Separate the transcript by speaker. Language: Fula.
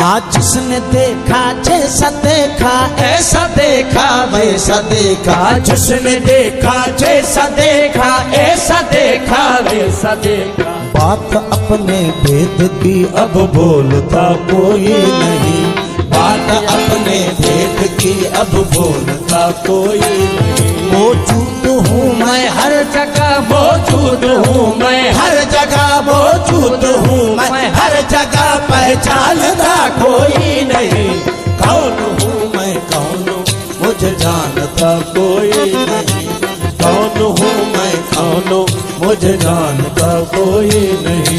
Speaker 1: आज जिसने देखा जैसा देखा, ऐसा देखा वैसा देखा।
Speaker 2: जिसने देखा जैसा देखा, ऐसा देखा वैसा देखा।
Speaker 1: बात अपने भेद की अब बोलता कोई नहीं, बात अपने भेद की अब बोलता कोई नहीं। मौजूद हूँ मैं हर जगह,
Speaker 2: मौजूद हूँ मैं
Speaker 1: हर जगह मौजूद हूँ मैं हर जगह, पहचानता कोई नहीं। कौन हूँ मैं कौन हूँ मुझे जानता कोई नहीं। कौन हूँ मैं कौन हूँ मुझे जानता कोई नहीं।